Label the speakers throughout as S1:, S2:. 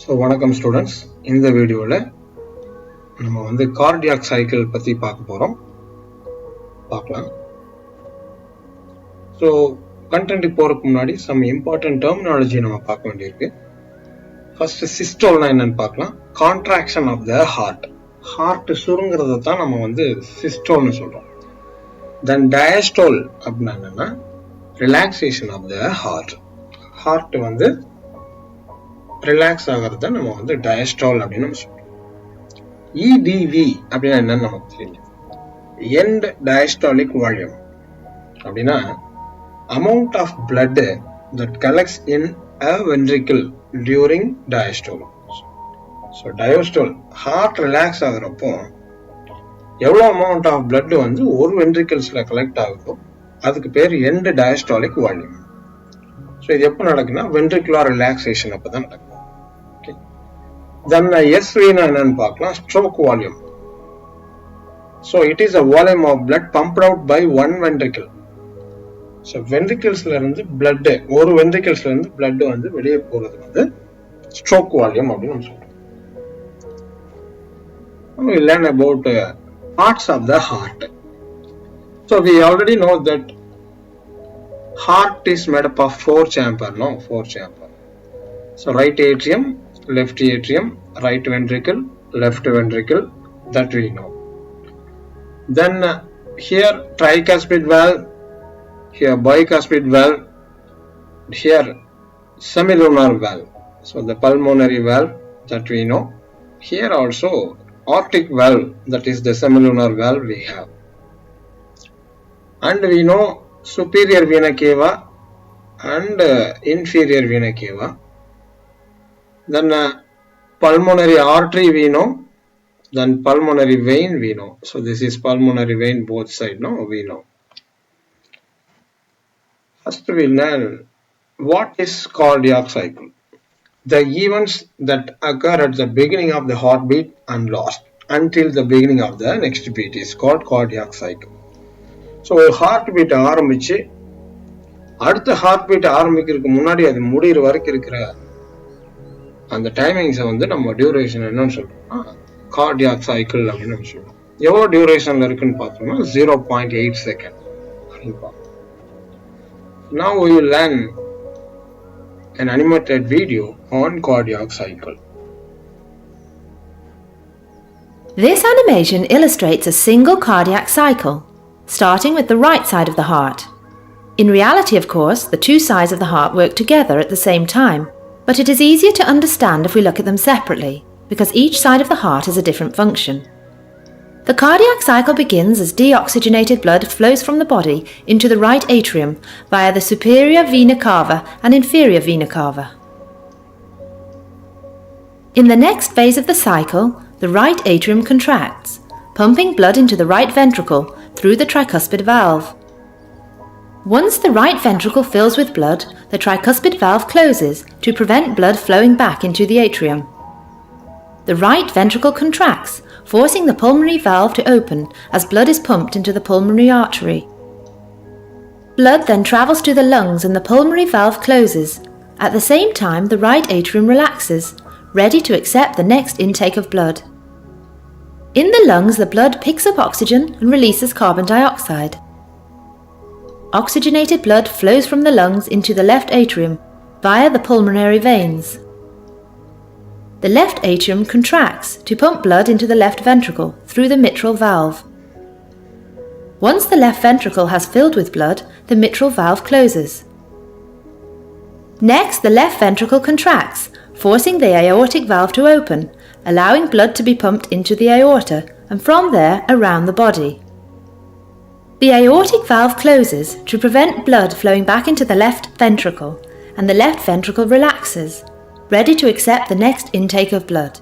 S1: So, வணக்கம் students. இந்த வீடியோல நம்ம வந்து cardiac cycle பத்தி பார்க்கலாம். So, content போறதுக்கு முன்னாடி some important terminology நம்ம பார்க்க வேண்டியிருக்கு. First systole என்னன்னு பார்க்கலாம். Contraction of the heart. Heart சுருங்குறத தான் நம்ம வந்து systole னு சொல்றோம். Then diastole அப்படினா என்னன்னா relaxation of the heart. Heart வந்து ரிலாக்ஸ் ஆகிறத நம்ம வந்து டயஸ்டால் அப்படின்னு நம்ம சொல்றோம். EDV அப்படின்னா என்னன்னு நமக்கு தெரியும். எண்ட் டயஸ்டாலிக் வால்யூம் அப்படின்னா amount of blood that collects in a ventricle during diastole. So diastole heart relax ஆகிறப்போ எவ்வளோ அமௌண்ட் ஆஃப் பிளட் வந்து ஒரு வென்ட்ரிக்கிள்ஸ்ல கலெக்ட் ஆகுதோ அதுக்கு பேர் எண்ட் டயஸ்டாலிக் வால்யூம். ஸோ இது எப்போ நடக்குன்னா வென்ட்ரிகுலர் ரிலாக்ஸேஷன் அப்பதான் நடக்கும். Then SV என்னன்னு பார்க்கலாம். Stroke volume. So it is a volume of blood pumped out by one ventricle. So ventriclesல இருந்து blood ஒரு ventriclesல இருந்து blood வந்து வெளியே போறது வந்து stroke volume அப்படின்னு நம்ம சொல்றோம். We learn about parts of the heart. So we already know that heart is made up of four chamber. So right atrium, left atrium, right ventricle, left ventricle, that we know. Then here tricuspid valve, here bicuspid valve, here semilunar valve. So the pulmonary valve that we know. Here also aortic valve, that is the semilunar valve we have. And we know superior vena cava and inferior vena cava. Then pulmonary artery we know, then pulmonary vein we know. So this is pulmonary vein both side, no, we know. First we learn what is cardiac cycle. The events that occur at the beginning of the heartbeat and last until the beginning of the next beat is called cardiac cycle. So heartbeat ஆரம்பிச்சு அடுத்த heartbeat ஆரம்பிக்கிறதுக்கு முன்னாடி அது முடிகிற வரைக்கும் இருக்கிற அந்த டைமிங்ஸை வந்து நம்ம டியூரேஷன் என்னன்னு சொல்றோம்னா கார்டியாக் சைக்கிள் அப்படின்னு நம்ம சொல்றோம். எவ்வளோ டியூரேஷன்ல இருக்குன்னு பார்த்தோம்னா 0.8 second. Now we will learn an animated video on cardiac cycle.
S2: This animation illustrates a single cardiac cycle, starting with the right side of the heart. In reality, of course, the two sides of the heart work together at the same time. But it is easier to understand if we look at them separately, because each side of the heart has a different function. The cardiac cycle begins as deoxygenated blood flows from the body into the right atrium via the superior vena cava and inferior vena cava. In the next phase of the cycle, the right atrium contracts, pumping blood into the right ventricle through the tricuspid valve. Once the right ventricle fills with blood, the tricuspid valve closes to prevent blood flowing back into the atrium. The right ventricle contracts, forcing the pulmonary valve to open as blood is pumped into the pulmonary artery. Blood then travels to the lungs and the pulmonary valve closes. At the same time, the right atrium relaxes, ready to accept the next intake of blood. In the lungs, the blood picks up oxygen and releases carbon dioxide. Oxygenated blood flows from the lungs into the left atrium via the pulmonary veins. The left atrium contracts to pump blood into the left ventricle through the mitral valve. Once the left ventricle has filled with blood, the mitral valve closes. Next, the left ventricle contracts, forcing the aortic valve to open, allowing blood to be pumped into the aorta and from there around the body. The aortic valve closes to prevent blood flowing back into the left ventricle, and the left ventricle relaxes, ready to accept the next intake of blood.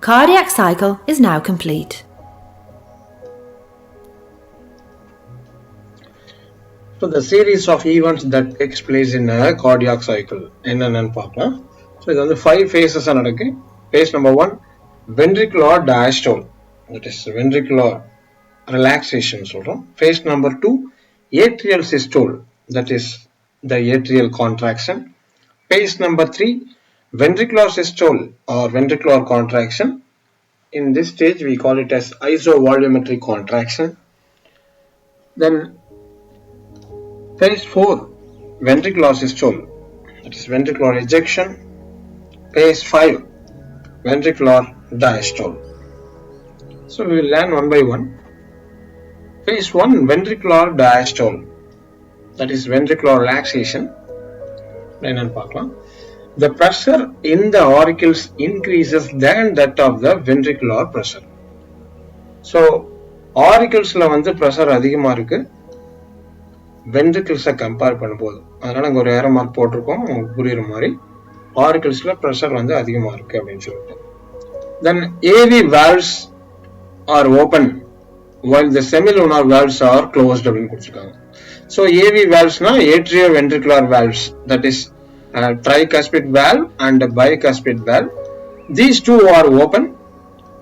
S2: Cardiac cycle is now complete.
S1: So the series of events that takes place in a cardiac cycle என்னன்னு பார்க்கலாம். So இது வந்து 5 phases நடக்கு. Phase number 1, ventricular diastole, that is ventricular relaxation சொல்றோம். Phase number 2, atrial systole, that is the atrial contraction. Phase number 3, ventricular systole or ventricular contraction. In this stage we call it as isovolumetric contraction. Then phase 4, ventricular systole, that is ventricular ejection. Phase 5, ventricular diastole. So we will learn one by one. Phase 1, ventricular diastole, that is ventricular relaxation. The pressure in the auricles increases than that of the ventricular pressure. So auricles la வந்து pressure அதிகமா இருக்கு ventricles compare பண்ணும்போது. அதனால அங்க ஒரு arrow mark போட்டுருக்கோம் உங்களுக்கு புரியுற மாதிரி. Auricles la pressure வந்து அதிகமா இருக்கு அப்படினு சொல்லிட்டு. Then AV valves are open while the semilunar valves are closed அப்படினு கொடுத்திருக்காங்க. So AV valves na atrioventricular valves, that is tricuspid valve and bicuspid valve. These two are open.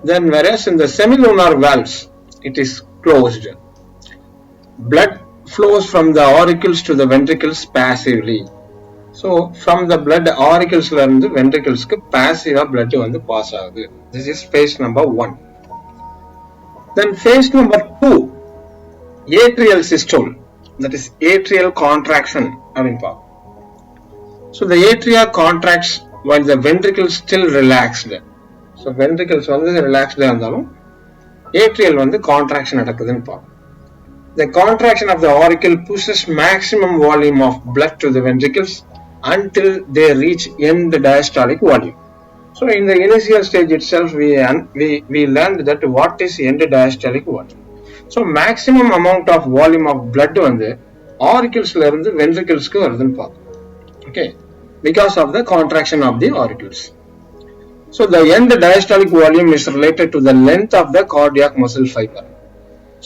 S1: Then whereas in the semilunar valves it is closed. Blood flows from the auricles to the ventricles passively. So from the blood auricles la irundhu ventricles ku passive blood vandu pass agudhu. This is phase number 1. Then phase number 2, atrial systole, that is atrial contraction abin pa. So the atria contracts while the ventricles still relaxed. So ventricles vandu relaxed irundhalum atrial vandu contraction nadakudunu pa. The contraction of the auricle pushes maximum volume of blood to the ventricles until they reach end diastolic volume. So in the initial stage itself we learned that what is end diastolic volume. So maximum amount of volume of blood வந்து auricles la irundhu ventricles ku varudhu pa. Okay, because of the contraction of the auricles. So the end diastolic volume is related to the length of the cardiac muscle fiber.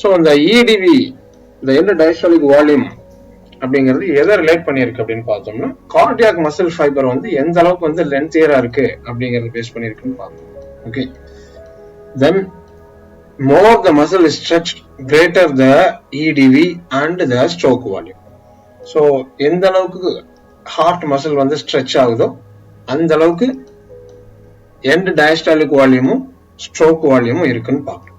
S1: So in the EDV, the end diastolic volume அப்படிங்கிறது எதை relate பண்ணியிருக்கு அப்படின்னு பார்த்தோம்னா cardiac muscle fibre வந்து எந்த அளவுக்கு வந்து லென்த்தியரா இருக்கு அப்படிங்கறது பேஸ் பண்ணியிருக்குன்னு பார்ப்போம். Okay, then more the muscle is stretched, greater the EDV and the stroke volume. So எந்த அளவுக்கு ஹார்ட் மசில் வந்து ஸ்ட்ரெச் ஆகுதோ அந்த அளவுக்கு end diastolic வால்யூமும் ஸ்ட்ரோக் வால்யூமும் இருக்குன்னு பார்ப்போம்.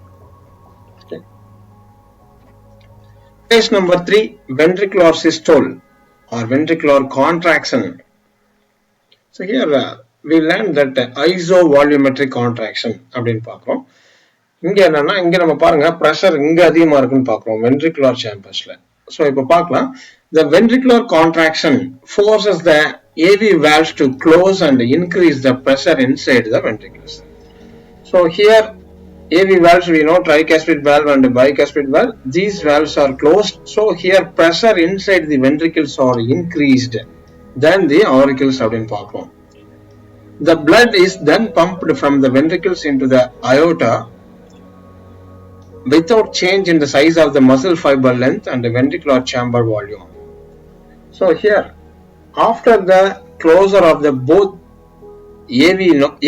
S1: Phase number 3, ventricular systole or ventricular contraction. So here we learned that isovolumetric contraction அப்படினு பார்க்கிறோம். இங்க என்னன்னா இங்க நம்ம பாருங்க பிரஷர் இங்க அதிகமா இருக்குன்னு பார்க்கிறோம் ventricular chambersல. So இப்போ பார்க்கலாம், the ventricular contraction forces the AV valves to close and increase the pressure inside the ventricles. So here AV valves, we know tricuspid valve and bicuspid valve. These valves are closed. So here pressure inside the ventricles are increased than the auricles abdin paakrom. The blood is then pumped from the ventricles into the aorta without change in the size of the muscle fiber length and the ventricular chamber volume. So here after the closure of the both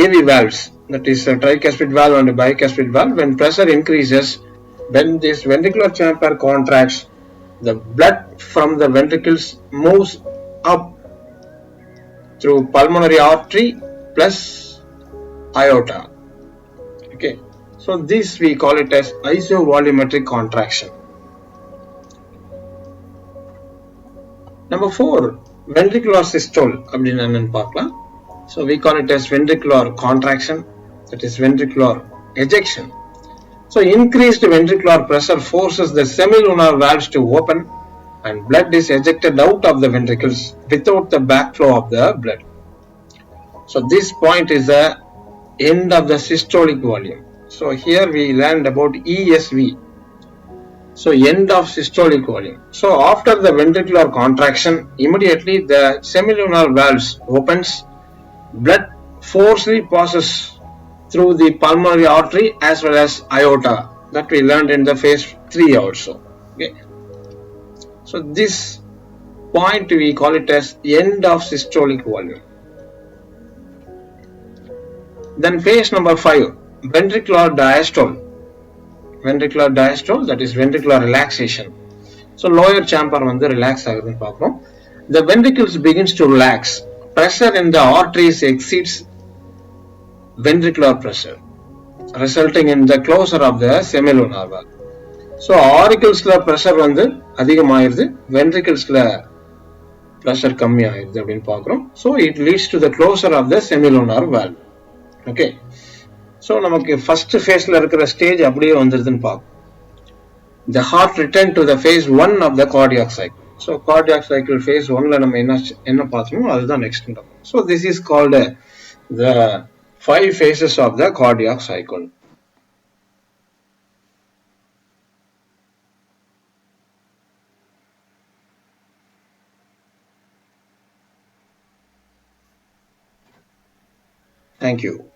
S1: AV valves, that is a tricuspid valve and a bicuspid valve, when pressure increases, when this ventricular chamber contracts, the blood from the ventricles moves up through pulmonary artery plus aorta. Okay, so this we call it as isovolumetric contraction. Number 4, ventricular systole அப்படினா என்னன்னு பார்க்கலாம். So we call it as ventricular contraction, that is ventricular ejection. So increased ventricular pressure forces the semilunar valves to open and blood is ejected out of the ventricles without the backflow of the blood. So this point is the end of the systolic volume. So here we learned about ESV. So end of systolic volume. So after the ventricular contraction, immediately the semilunar valves opens, blood forcefully passes through the pulmonary artery as well as aorta, that we learned in the phase 3 also. Okay, so this point we call it as end of systolic volume. Then phase number 5, ventricular diastole. Ventricular diastole, that is ventricular relaxation. So lower chamber வந்து relax ஆகுதுன்னு பார்க்கிறோம். The ventricles begins to relax. pressure in the arteries exceeds ventricular pressure, resulting in the closure of the semilunar valve. So auricles pressure வந்து அதிகமாயிருது, ventricles pressure கம்மியாயிருது அப்படின்னு பார்க்கிறோம். So it leads to the closure of the semilunar valve. Okay. So நமக்கு first phaseல இருக்கிற stage அப்படியே வந்துருதுன்னு பார்ப்போம். The heart returned to the phase 1 of the cardiac cycle. So cardiac cycle phase 1ல நம்ம என்ன பார்த்தோமோ அதுதான் next. So this is called the 5 phases of the cardiac cycle. Thank you.